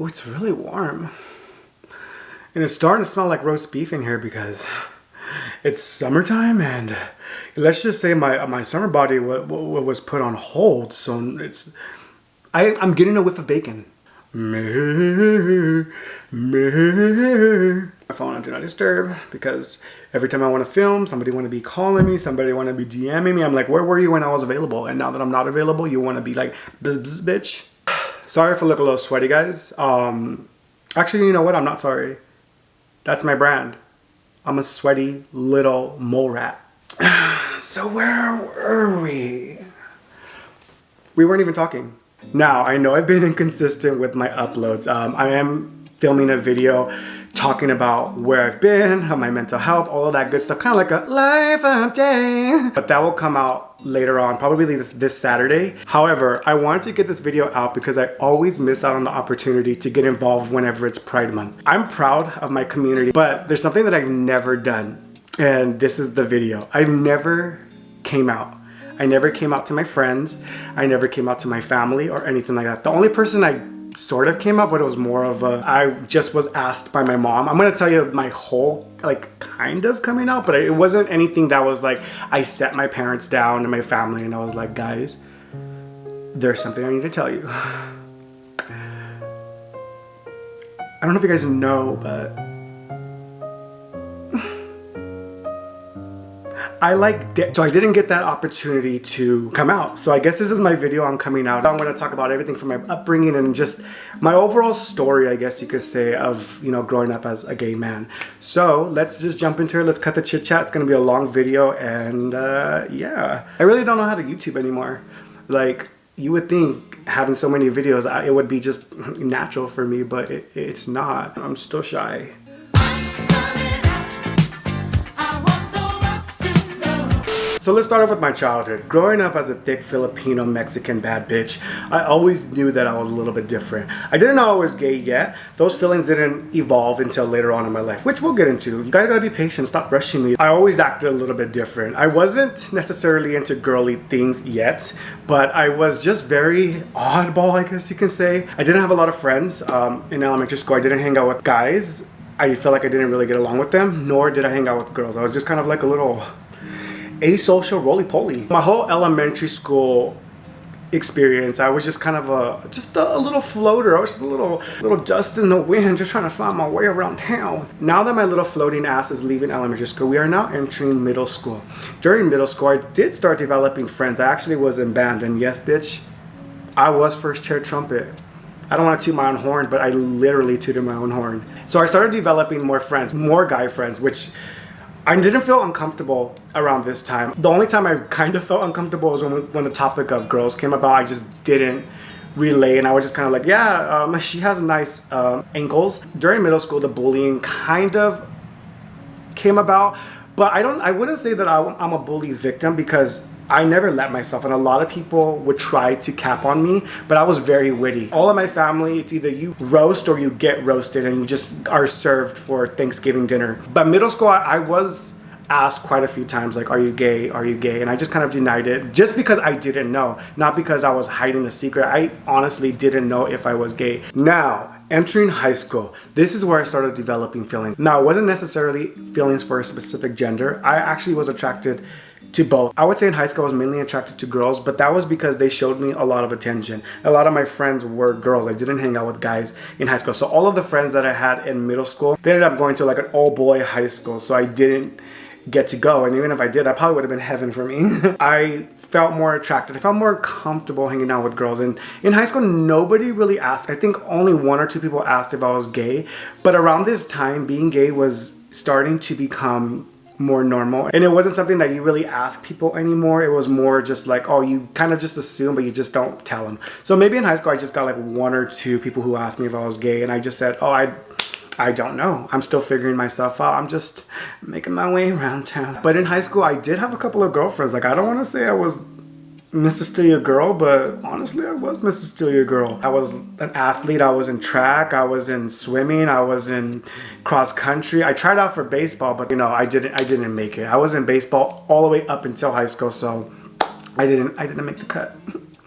Oh, it's really warm. And it's starting to smell like roast beef in here because it's summertime, and let's just say my summer body was put on hold. So I'm getting a whiff of bacon. My phone on Do Not Disturb because every time I want to film, somebody want to be calling me, somebody want to be DMing me. I'm like, where were you when I was available? And now that I'm not available, you want to be like, bzz, bzz, bitch. Sorry if I look a little sweaty, guys. Actually, you know what? I'm not sorry. That's my brand. I'm a sweaty little mole rat. So where were we? We weren't even talking. Now, I know I've been inconsistent with my uploads. I am filming a video talking about where I've been, my mental health, all of that good stuff. Kind of like a life update. But that will come out later on, probably this Saturday. However, I wanted to get this video out because I always miss out on the opportunity to get involved whenever it's Pride Month. I'm proud of my community, but there's something that I've never done. And this is the video. I never came out. I never came out to my friends. I never came out to my family or anything like that. The only person I sort of came out, but it was more of I just was asked by my mom. I'm gonna tell you my whole, like, kind of coming out, but it wasn't anything that was like, I set my parents down and my family and I was like, guys, there's something I need to tell you. I don't know if you guys know, but so I didn't get that opportunity to come out. So I guess this is my video on coming out. I'm going to talk about everything from my upbringing and just my overall story, I guess you could say, of, you know, growing up as a gay man. So let's just jump into it. Let's cut the chit chat. It's going to be a long video, and yeah. I really don't know how to YouTube anymore. Like, you would think having so many videos, it would be just natural for me, but it's not. I'm still shy. So let's start off with my childhood. Growing up as a thick Filipino Mexican bad bitch, I always knew that I was a little bit different. I didn't know I was gay yet. Those feelings didn't evolve until later on in my life, which we'll get into. You guys gotta be patient, stop rushing me. I always acted a little bit different. I wasn't necessarily into girly things yet, but I was just very oddball, I guess you can say. I didn't have a lot of friends in elementary school. I didn't hang out with guys. I felt like I didn't really get along with them, nor did I hang out with girls. I was just kind of like a little asocial roly-poly. My whole elementary school experience, I was just kind of a little floater. I was just a little dust in the wind, just trying to find my way around town. Now that my little floating ass is leaving elementary school, we are now entering middle school. During middle school, I did start developing friends. I actually was in band, and yes, bitch, I was first chair trumpet. I don't want to toot my own horn, but I literally tooted my own horn. So I started developing more friends, more guy friends, which I didn't feel uncomfortable around this time. The only time I kind of felt uncomfortable was when the topic of girls came about. I just didn't relay, and I was just kind of like, yeah, she has nice ankles. During middle school, the bullying kind of came about, but I wouldn't say that I'm a bully victim because I never let myself, and a lot of people would try to cap on me, but I was very witty. All of my family, it's either you roast or you get roasted, and you just are served for Thanksgiving dinner. But middle school, I was asked quite a few times, like, are you gay? Are you gay? And I just kind of denied it just because I didn't know, not because I was hiding a secret. I honestly didn't know if I was gay. Now, entering high school, this is where I started developing feelings. Now, it wasn't necessarily feelings for a specific gender. I actually was attracted to both. I would say in high school I was mainly attracted to girls, but that was because they showed me a lot of attention. A lot of my friends were girls. I didn't hang out with guys in high school. So all of the friends that I had in middle school, they ended up going to like an all-boy high school. So I didn't get to go, and even if I did, that probably would have been heaven for me. I felt more attracted. I felt more comfortable hanging out with girls. And in high school, nobody really asked. I think only one or two people asked if I was gay. But around this time, being gay was starting to become more normal, and it wasn't something that you really ask people anymore. It was more just like, oh, you kind of just assume, but you just don't tell them. So maybe in high school I just got like one or two people who asked me if I was gay, and I just said, oh, I don't know. I'm still figuring myself out. I'm just making my way around town. But in high school I did have a couple of girlfriends. Like, I don't want to say I was Mr. Steal Your Girl, but honestly, I was Mr. Steal Your Girl. I was an athlete. I was in track. I was in swimming. I was in cross country. I tried out for baseball, but you know, I didn't make it. I was in baseball all the way up until high school, so I didn't make the cut.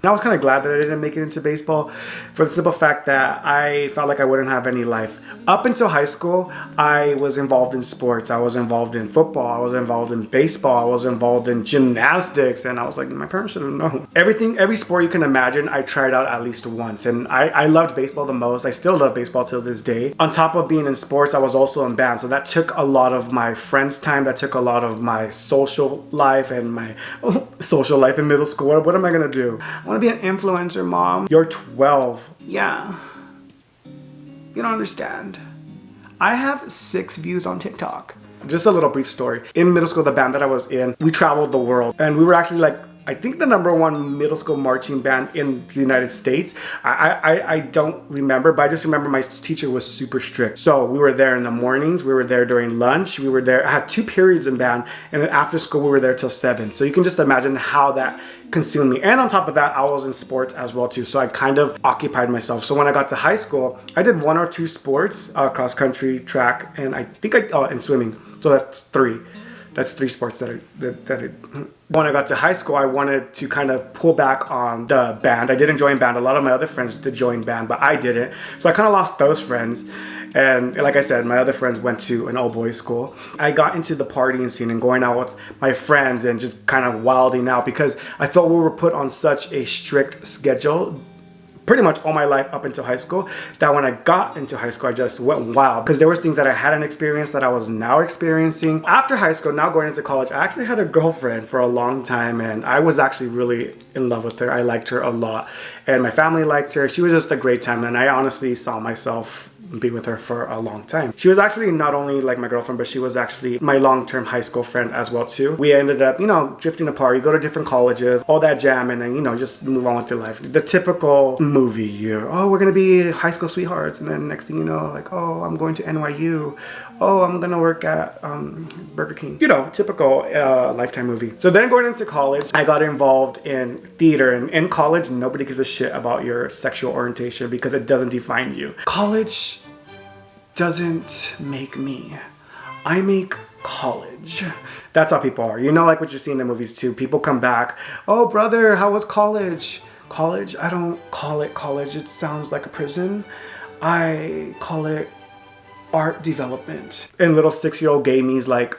And I was kind of glad that I didn't make it into baseball for the simple fact that I felt like I wouldn't have any life. Up until high school, I was involved in sports. I was involved in football. I was involved in baseball. I was involved in gymnastics. And I was like, my parents should have known. Every sport you can imagine, I tried out at least once. And I loved baseball the most. I still love baseball till this day. On top of being in sports, I was also in band. So that took a lot of my friends' time. That took a lot of my social life and my social life in middle school. What am I going to do? I want to be an influencer, Mom. You're 12. Yeah. You don't understand. I have 6 views on TikTok. Just a little brief story. In middle school, the band that I was in, we traveled the world. And we were actually like, I think the #1 middle school marching band in the United States. I don't remember, but I just remember my teacher was super strict. So we were there in the mornings, we were there during lunch, we were there. I had 2 periods in band, and then after school we were there till 7. So you can just imagine how that consumed me. And on top of that, I was in sports as well too. So I kind of occupied myself. So when I got to high school, I did 1 or 2 sports, cross country, track, and I think and swimming. So that's 3. That's 3 sports that I when I got to high school, I wanted to kind of pull back on the band. I didn't join band. A lot of my other friends did join band, but I didn't. So I kind of lost those friends. And like I said, my other friends went to an all-boys school. I got into the partying scene and going out with my friends and just kind of wilding out because I felt we were put on such a strict schedule pretty much all my life up until high school, that when I got into high school, I just went wild because there was things that I hadn't experienced that I was now experiencing. After high school, now going into college, I actually had a girlfriend for a long time, and I was actually really in love with her. I liked her a lot, and my family liked her. She was just a great time, and I honestly saw myself be with her for a long time. She was actually not only like my girlfriend, but she was actually my long-term high school friend as well too. We ended up, drifting apart. You go to different colleges, all that jam, and then, just move on with your life. The typical movie year. Oh, we're gonna be high school sweethearts, and then next thing you know, like, oh, I'm going to NYU. Oh, I'm gonna work at Burger King. Typical Lifetime movie. So then going into college, I got involved in theater, and in college, nobody gives a shit about your sexual orientation because it doesn't define you. College doesn't make me. I make college. That's how people are. Like what you see in the movies too. People come back. Oh, brother, how was college? College? I don't call it college. It sounds like a prison. I call it art development. And little 6-year-old gay me's like,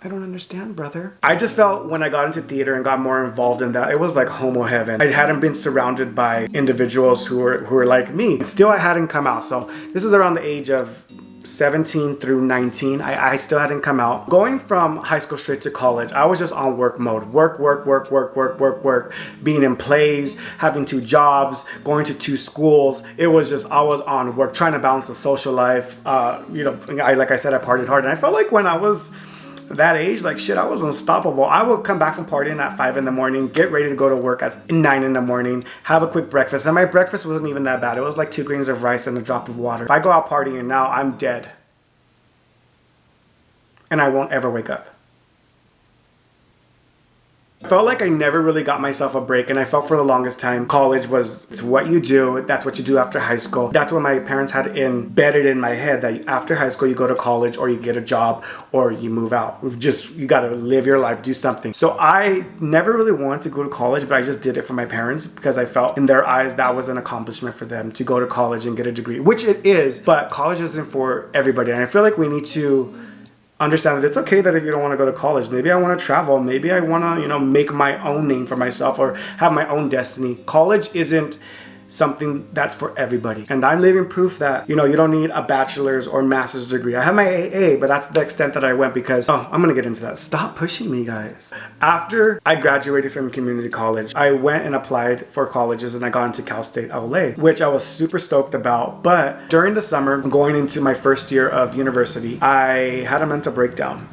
I don't understand, brother. I just felt when I got into theater and got more involved in that, it was like homo heaven. I hadn't been surrounded by individuals who were like me. Still, I hadn't come out. So this is around the age of 17 through 19. I still hadn't come out. Going from high school straight to college, I was just on work mode. Work. Being in plays, having 2 jobs, going to 2 schools. It was just, I was on work, trying to balance the social life. Like I said, I partied hard. And I felt like when I was that age, like shit, I was unstoppable. I would come back from partying at 5 in the morning, get ready to go to work at 9 in the morning, have a quick breakfast. And my breakfast wasn't even that bad. It was like 2 grains of rice and a drop of water. If I go out partying now, I'm dead. And I won't ever wake up. I felt like I never really got myself a break, and I felt for the longest time college was, it's what you do, that's what you do after high school. That's what my parents had embedded in my head, that after high school you go to college or you get a job or you move out. You gotta live your life, do something. So I never really wanted to go to college, but I just did it for my parents because I felt in their eyes that was an accomplishment for them to go to college and get a degree, which it is, but college isn't for everybody. And I feel like we need to understand that it's okay that if you don't want to go to college, maybe I want to travel, maybe I want to, make my own name for myself or have my own destiny. College isn't something that's for everybody. And I'm living proof that, you don't need a bachelor's or master's degree. I have my AA, but that's the extent that I went because, I'm going to get into that. Stop pushing me, guys. After I graduated from community college, I went and applied for colleges and I got into Cal State LA, which I was super stoked about. But during the summer, going into my first year of university, I had a mental breakdown.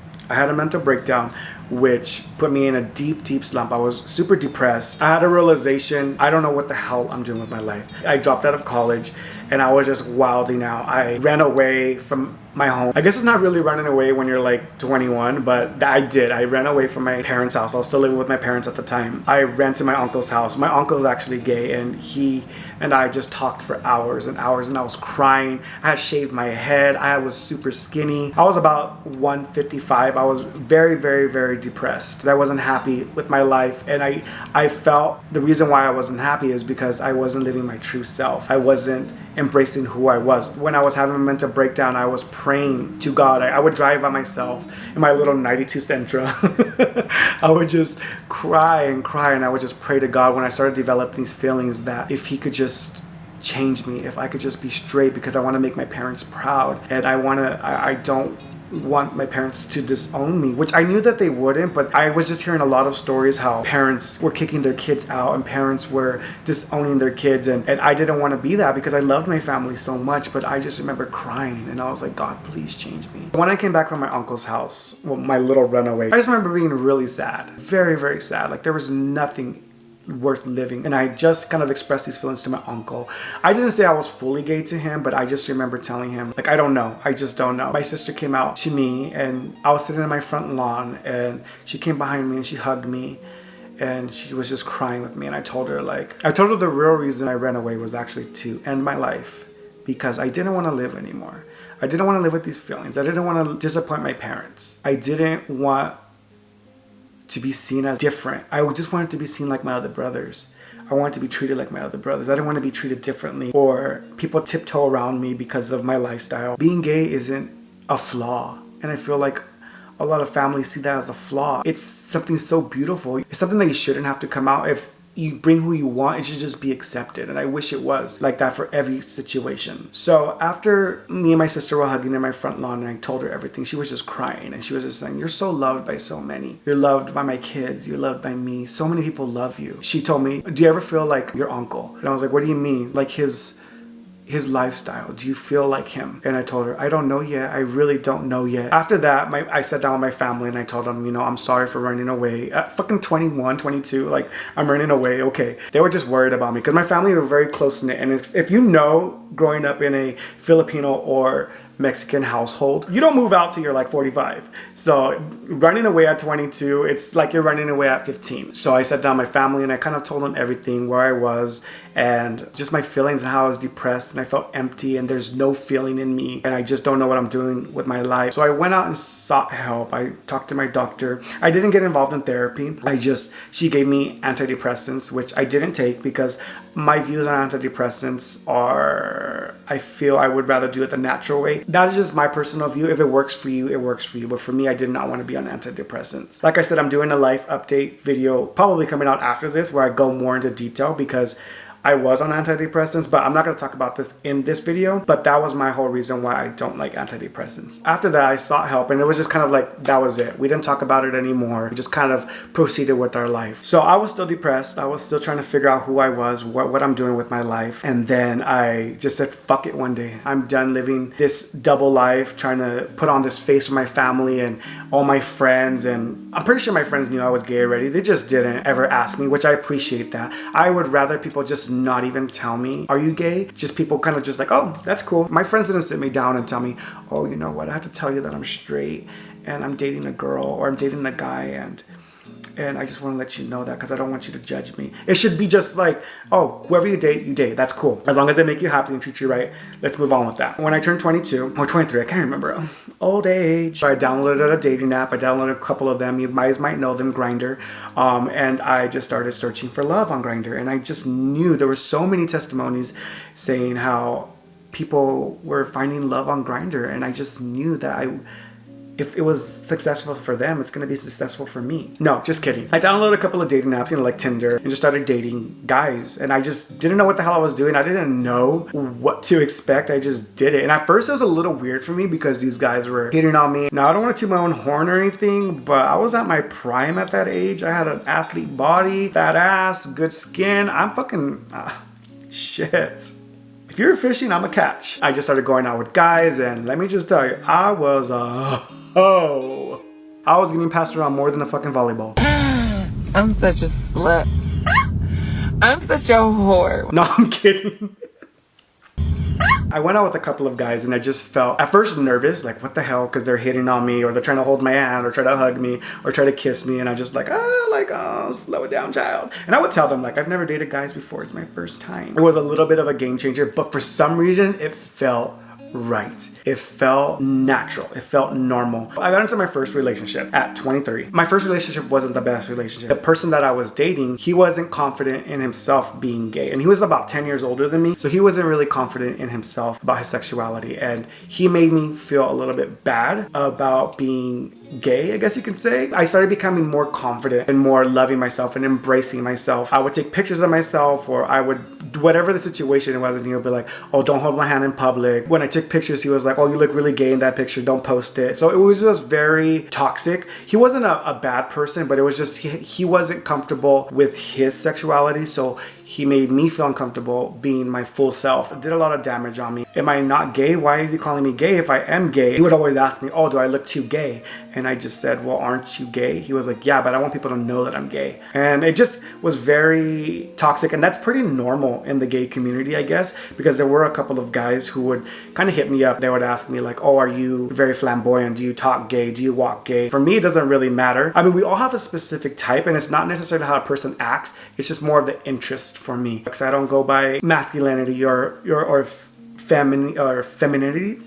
Which put me in a deep slump. I was super depressed. I had a realization, I don't know what the hell I'm doing with my life. I dropped out of college and I was just wilding out. I ran away from my home. I guess it's not really running away when you're like 21, but I did. I ran away from my parents' house. I was still living with my parents at the time. I ran to my uncle's house. My uncle's actually gay, and he and I just talked for hours and hours, and I was crying. I had shaved my head. I was super skinny. I was about 155. I was very depressed. I wasn't happy with my life, and I felt the reason why I wasn't happy is because I wasn't living my true self. I wasn't embracing who I was. When I was having a mental breakdown, I was praying to God. I would drive by myself in my little 92 Sentra. I would just cry, and I would just pray to God when I started developing these feelings that if he could just change me, if I could just be straight, because I want to make my parents proud, and I don't want my parents to disown me, which I knew that they wouldn't, but I was just hearing a lot of stories how parents were kicking their kids out and parents were disowning their kids, and I didn't want to be that because I loved my family so much. But I just remember crying, and I was like, God, please change me. When I came back from my uncle's house, well, my little runaway, I just remember being really sad, very, very sad. Like there was nothing worth living, and I just kind of expressed these feelings to my uncle. I didn't say I was fully gay to him, but I just remember telling him, like, I don't know, I just don't know. My sister came out to me, and I was sitting in my front lawn, and she came behind me and she hugged me, and she was just crying with me. And I told her the real reason I ran away was actually to end my life, because I didn't want to live anymore. I didn't want to live with these feelings. I didn't want to disappoint my parents. I didn't want to be seen as different. I just wanted to be seen like my other brothers. I wanted to be treated like my other brothers. I didn't want to be treated differently, or people tiptoe around me because of my lifestyle. Being gay isn't a flaw, and I feel like a lot of families see that as a flaw. It's something so beautiful. It's something that you shouldn't have to come out. If you bring who you want, it should just be accepted. And I wish it was like that for every situation. So after me and my sister were hugging in my front lawn and I told her everything, she was just crying, and she was just saying, you're so loved by so many. You're loved by my kids. You're loved by me. So many people love you. She told me, do you ever feel like your uncle? And I was like, what do you mean? Like his lifestyle, do you feel like him? And I told her, I don't know yet. I really don't know yet. After that, I sat down with my family and I told them, I'm sorry for running away at fucking 21, 22. Like, I'm running away. Okay. They were just worried about me because my family were very close knit. And if you know, growing up in a Filipino or Mexican household, you don't move out till you're like 45. So running away at 22, it's like you're running away at 15. So I sat down with my family and I kind of told them everything, where I was, and just my feelings and how I was depressed and I felt empty and there's no feeling in me and I just don't know what I'm doing with my life. So I went out and sought help. I talked to my doctor. I didn't get involved in therapy. She gave me antidepressants, which I didn't take because my views on antidepressants are, I feel I would rather do it the natural way. That is just my personal view. If it works for you, it works for you. But for me, I did not want to be on antidepressants. Like I said, I'm doing a life update video probably coming out after this where I go more into detail because I was on antidepressants, but I'm not going to talk about this in this video. But that was my whole reason why I don't like antidepressants. After that, I sought help, and it was just kind of like, that was it. We didn't talk about it anymore. We just kind of proceeded with our life. So I was still depressed. I was still trying to figure out who I was, what I'm doing with my life. And then I just said, fuck it one day. I'm done living this double life, trying to put on this face for my family and all my friends. And I'm pretty sure my friends knew I was gay already. They just didn't ever ask me, which I appreciate that. I would rather people just not even tell me, are you gay? Just people kind of just like, oh, that's cool. My friends didn't sit me down and tell me, oh, you know what, I have to tell you that I'm straight and I'm dating a girl or I'm dating a guy, and I just want to let you know that because I don't want you to judge me. It should be just like, oh, whoever you date, that's cool. As long as they make you happy and treat you right, let's move on with that. When I turned 22 or 23, I can't remember, old age. So I downloaded a dating app. I downloaded a couple of them. You guys might know them, Grindr. And I just started searching for love on Grindr. And I just knew there were so many testimonies saying how people were finding love on Grindr. And I just knew that if it was successful for them, it's going to be successful for me. No, just kidding. I downloaded a couple of dating apps, like Tinder, and just started dating guys. And I just didn't know what the hell I was doing. I didn't know what to expect. I just did it. And at first it was a little weird for me because these guys were hitting on me. Now, I don't want to toot my own horn or anything, but I was at my prime at that age. I had an athlete body, fat ass, good skin. I'm fucking, shit. If you're fishing, I'm a catch. I just started going out with guys, and let me just tell you, I was I was getting passed around more than a fucking volleyball. I'm such a slut. I'm such a whore. No, I'm kidding. I went out with a couple of guys and I just felt at first nervous, like what the hell, because they're hitting on me or they're trying to hold my hand or try to hug me or try to kiss me, and I'm just like, slow it down, child. And I would tell them, like, I've never dated guys before. It's my first time. It was a little bit of a game changer, but for some reason it felt right. It felt natural. It felt normal. I got into my first relationship at 23. My first relationship wasn't the best relationship. The person that I was dating, he wasn't confident in himself being gay. And he was about 10 years older than me. So he wasn't really confident in himself about his sexuality. And he made me feel a little bit bad about being gay, I guess you could say. I started becoming more confident and more loving myself and embracing myself. I would take pictures of myself, or I would, whatever the situation was, and he would be like, oh, don't hold my hand in public. When I took pictures, he was like, oh, you look really gay in that picture, don't post it. So it was just very toxic. He wasn't a bad person, but it was just, he wasn't comfortable with his sexuality. So he made me feel uncomfortable being my full self. It did a lot of damage on me. Am I not gay? Why is he calling me gay if I am gay? He would always ask me, oh, do I look too gay? And I just said, well, aren't you gay? He was like, yeah, but I want people to know that I'm gay. And it just was very toxic. And that's pretty normal in the gay community, I guess, because there were a couple of guys who would kind of hit me up. They would ask me like, oh, are you very flamboyant? Do you talk gay? Do you walk gay? For me, it doesn't really matter. I mean, we all have a specific type, and it's not necessarily how a person acts. It's just more of the interest for me. Because I don't go by masculinity or femininity.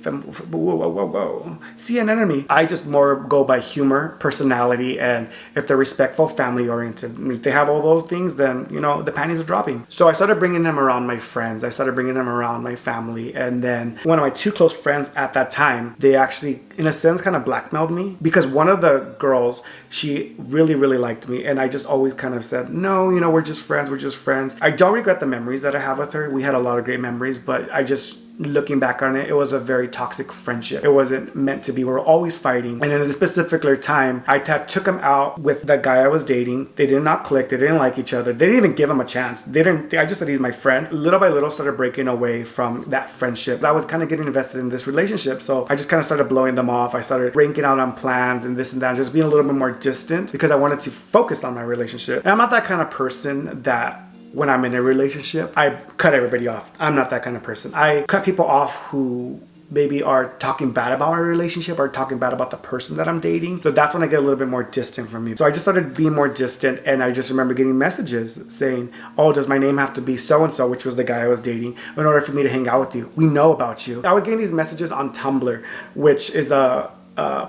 See an enemy. I just more go by humor, personality, and if they're respectful, family oriented. If they have all those things, then, you know, the panties are dropping. So I started bringing them around my friends. I started bringing them around my family. And then one of my two close friends at that time, they actually, in a sense, kind of blackmailed me, because one of the girls, she really, really liked me. And I just always kind of said, no, you know, we're just friends. We're just friends. I don't regret the memories that I have with her. We had a lot of great memories, but I just, looking back on it, it was a very toxic friendship. It wasn't meant to be. We were always fighting. And in a specific time, I took him out with the guy I was dating. They did not click. They didn't like each other. They didn't even give him a chance. I just said he's my friend. Little by little started breaking away from that friendship. I was kind of getting invested in this relationship. So I just kind of started blowing them off. I started breaking out on plans and this and that, just being a little bit more distant because I wanted to focus on my relationship. And I'm not that kind of person that when I'm in a relationship, I cut everybody off. I'm not that kind of person. I cut people off who maybe are talking bad about my relationship or talking bad about the person that I'm dating. So that's when I get a little bit more distant from you. So I just started being more distant, and I just remember getting messages saying, oh, does my name have to be so-and-so, which was the guy I was dating, in order for me to hang out with you? We know about you. I was getting these messages on Tumblr, which is a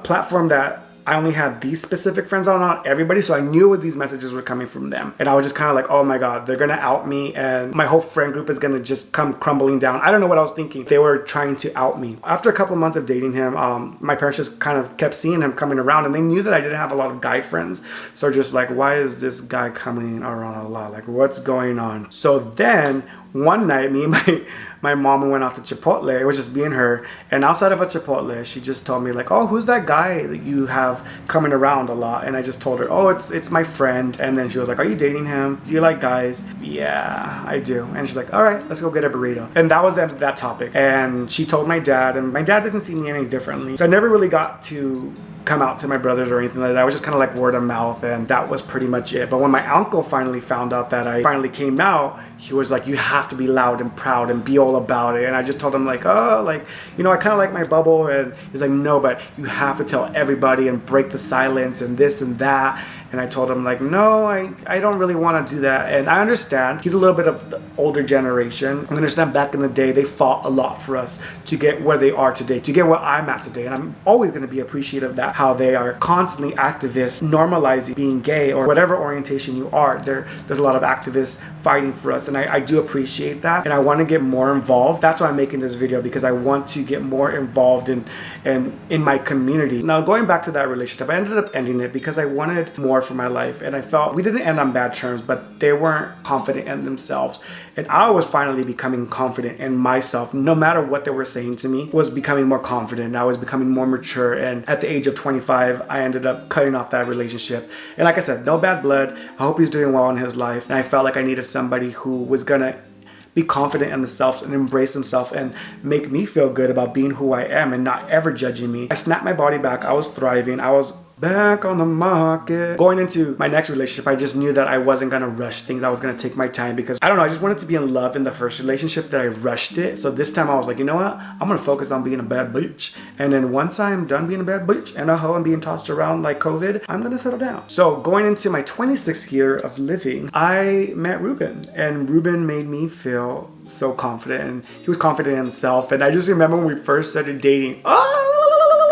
platform that I only had these specific friends on, not everybody, so I knew what these messages were coming from them. And I was just kind of like, oh my God, they're gonna out me and my whole friend group is gonna just come crumbling down. I don't know what I was thinking. They were trying to out me. After a couple of months of dating him, my parents just kind of kept seeing him coming around, and they knew that I didn't have a lot of guy friends. So they're just like, why is this guy coming around a lot? Like, what's going on? So then one night, me and my mom, we went out to Chipotle. It was just me and her. And outside of a Chipotle, she just told me like, oh, who's that guy that you have coming around a lot? And I just told her, oh, it's my friend. And then she was like, are you dating him? Do you like guys? Yeah, I do. And she's like, all right, let's go get a burrito. And that was the end of that topic. And she told my dad, and my dad didn't see me any differently. So I never really got to come out to my brothers or anything like that. I was just kind of like word of mouth, and that was pretty much it. But when my uncle finally found out that I finally came out, he was like, you have to be loud and proud and be all about it. And I just told him like, oh, like, you know, I kind of like my bubble. And he's like, no, but you have to tell everybody and break the silence and this and that. And I told him like, no, I don't really want to do that. And I understand he's a little bit of the older generation. I understand back in the day, they fought a lot for us to get where they are today, to get where I'm at today. And I'm always going to be appreciative of that, how they are constantly activists, normalizing being gay or whatever orientation you are. There's a lot of activists fighting for us. And I do appreciate that. And I want to get more involved. That's why I'm making this video, because I want to get more involved in my community. Now, going back to that relationship, I ended up ending it because I wanted more for my life, and I felt we didn't end on bad terms, but they weren't confident in themselves, and I was finally becoming confident in myself. No matter what they were saying to me, was becoming more confident. I was becoming more mature, and at the age of 25, I ended up cutting off that relationship. And like I said, no bad blood. I hope he's doing well in his life, and I felt like I needed somebody who was gonna be confident in themselves and embrace themselves and make me feel good about being who I am and not ever judging me. I snapped my body back. I was thriving. I was Back on the market. Going into my next relationship, I just knew that I wasn't gonna rush things. I was gonna take my time because I don't know, I just wanted to be in love in the first relationship that I rushed it. So this time I was like, you know what? I'm gonna focus on being a bad bitch. And then once I'm done being a bad bitch and a hoe and being tossed around like COVID, I'm gonna settle down. So going into my 26th year of living, I met Ruben, and Ruben made me feel so confident, and he was confident in himself. And I just remember when we first started dating,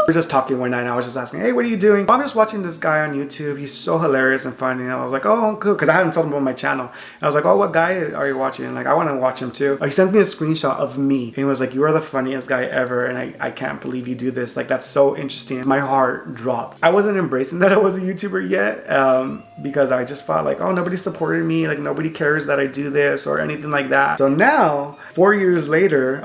we were just talking one night and I was just asking, hey, what are you doing? I'm just watching this guy on YouTube. He's so hilarious and funny. And I was like, oh, cool. Because I hadn't told him about my channel. And I was like, oh, what guy are you watching? And like, I want to watch him too. He sent me a screenshot of me. And he was like, you are the funniest guy ever. And I can't believe you do this. Like, that's so interesting. My heart dropped. I wasn't embracing that I was a YouTuber yet because I just felt like, oh, nobody supported me. Like, nobody cares that I do this or anything like that. So now, 4 years later,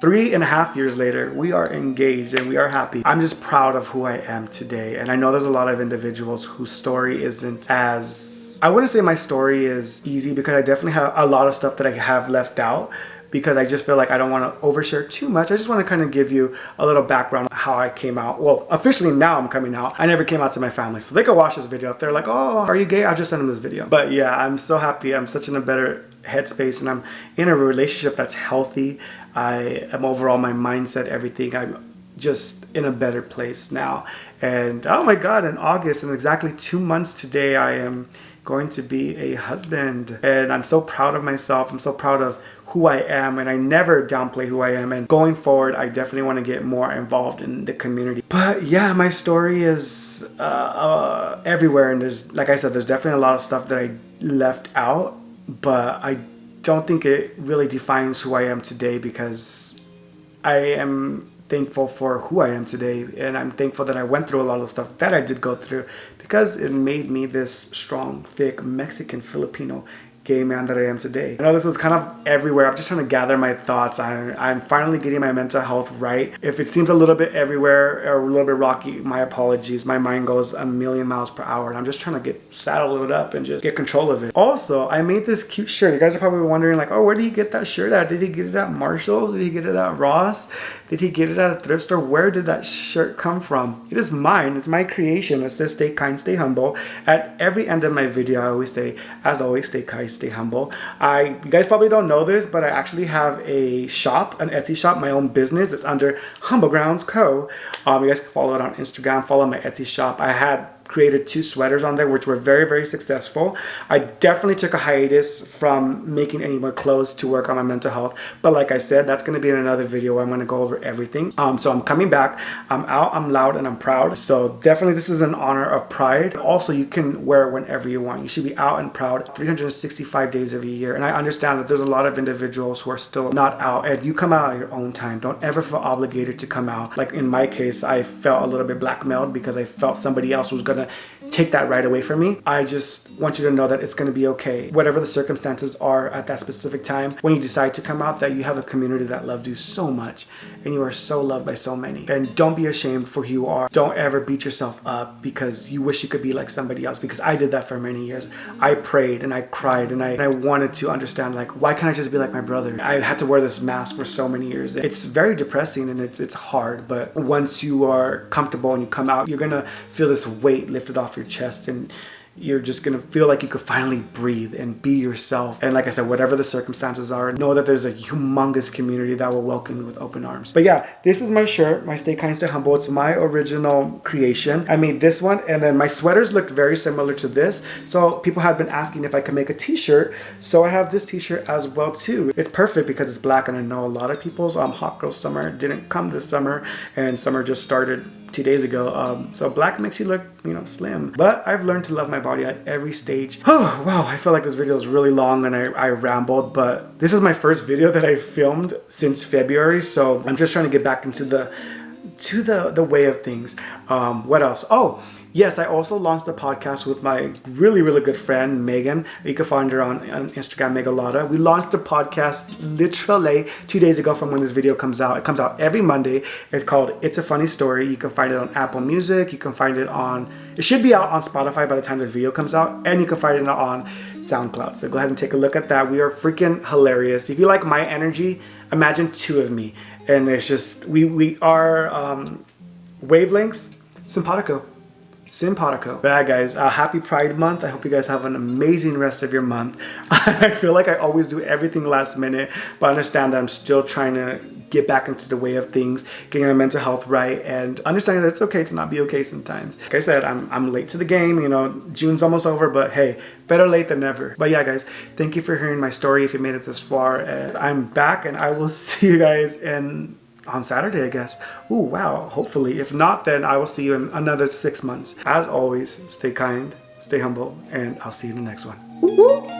3.5 years later, we are engaged and we are happy. I'm just proud of who I am today. And I know there's a lot of individuals whose story isn't as... I wouldn't say my story is easy because I definitely have a lot of stuff that I have left out because I just feel like I don't want to overshare too much. I just want to kind of give you a little background on how I came out. Well, officially now I'm coming out. I never came out to my family. So they could watch this video. If they're like, oh, are you gay? I'll just send them this video. But yeah, I'm so happy. I'm such in a better headspace and I'm in a relationship that's healthy. I am overall, my mindset, everything, I'm just in a better place now. And oh my God, in August, in exactly 2 months today, I am going to be a husband. And I'm so proud of myself. I'm so proud of who I am, and I never downplay who I am. And going forward, I definitely want to get more involved in the community. But yeah, my story is everywhere. And there's, like I said, there's definitely a lot of stuff that I left out, but I don't think it really defines who I am today because I am thankful for who I am today, and I'm thankful that I went through a lot of stuff that I did go through because it made me this strong, thick Mexican Filipino gay man that I am today. I know this is kind of everywhere. I'm just trying to gather my thoughts. I'm finally getting my mental health right. If it seems a little bit everywhere or a little bit rocky, my apologies. My mind goes a million miles per hour and I'm just trying to get saddled up and just get control of it. Also, I made this cute shirt. You guys are probably wondering like, oh, where did he get that shirt at? Did he get it at Marshall's? Did he get it at Ross? Did he get it at a thrift store? Where did that shirt come from? It is mine. It's my creation. It says stay kind, stay humble. At every end of my video, I always say, as always, stay kind, stay humble. You guys probably don't know this, but I actually have a shop, an Etsy shop, my own business. It's under Humble Grounds Co. You guys can follow it on Instagram, follow my Etsy shop. I had created 2 sweaters on there which were very, very successful. I definitely took a hiatus from making any more clothes to work on my mental health, but like I said, that's going to be in another video where I'm going to go over everything. So I'm coming back, I'm out, I'm loud, and I'm proud. So definitely this is an honor of pride. Also, you can wear it whenever you want. You should be out and proud 365 days of a year. And I understand that there's a lot of individuals who are still not out, and you come out at your own time. Don't ever feel obligated to come out. Like in my case, I felt a little bit blackmailed because I felt somebody else was going to take that right away from me. I just want you to know that it's going to be okay. Whatever the circumstances are at that specific time, when you decide to come out, that you have a community that loves you so much and you are so loved by so many. And don't be ashamed for who you are. Don't ever beat yourself up because you wish you could be like somebody else, because I did that for many years. I prayed and I cried and I wanted to understand, like, why can't I just be like my brother? I had to wear this mask for so many years. It's very depressing and it's hard, but once you are comfortable and you come out, you're gonna feel this weight lifted off your chest and you're just gonna feel like you could finally breathe and be yourself. And like I said, whatever the circumstances are, know that there's a humongous community that will welcome you with open arms. But yeah, this is my shirt, my Stay Kind, Stay Humble. It's my original creation. I made this one, and then my sweaters looked very similar to this. So people have been asking if I can make a t-shirt. So I have this t-shirt as well too. It's perfect because it's black, and I know a lot of people's hot girl summer didn't come this summer, and summer just started 2 days ago. So black makes you look, slim. But I've learned to love my body at every stage. Oh, wow. I feel like this video is really long and I rambled, but this is my first video that I filmed since February. So I'm just trying to get back into the way of things. What else? Oh, yes, I also launched a podcast with my really, really good friend, Megan. You can find her on Instagram, Megalotta. We launched the podcast literally 2 days ago from when this video comes out. It comes out every Monday. It's called It's a Funny Story. You can find it on Apple Music. You can find it it should be out on Spotify by the time this video comes out. And you can find it on SoundCloud. So go ahead and take a look at that. We are freaking hilarious. If you like my energy, imagine 2 of me. And it's just, we are wavelengths simpatico. Simpatico. But yeah, guys, happy Pride Month. I hope you guys have an amazing rest of your month. I feel like I always do everything last minute, but I understand that I'm still trying to get back into the way of things, getting my mental health right, and understanding that it's okay to not be okay sometimes. Like I said, I'm late to the game. You know, June's almost over, but hey, better late than never. But yeah, guys, thank you for hearing my story if you made it this far. And I'm back, and I will see you guys on Saturday, I guess. Ooh, wow, hopefully. If not, then I will see you in another 6 months. As always, stay kind, stay humble, and I'll see you in the next one. Woo-hoo!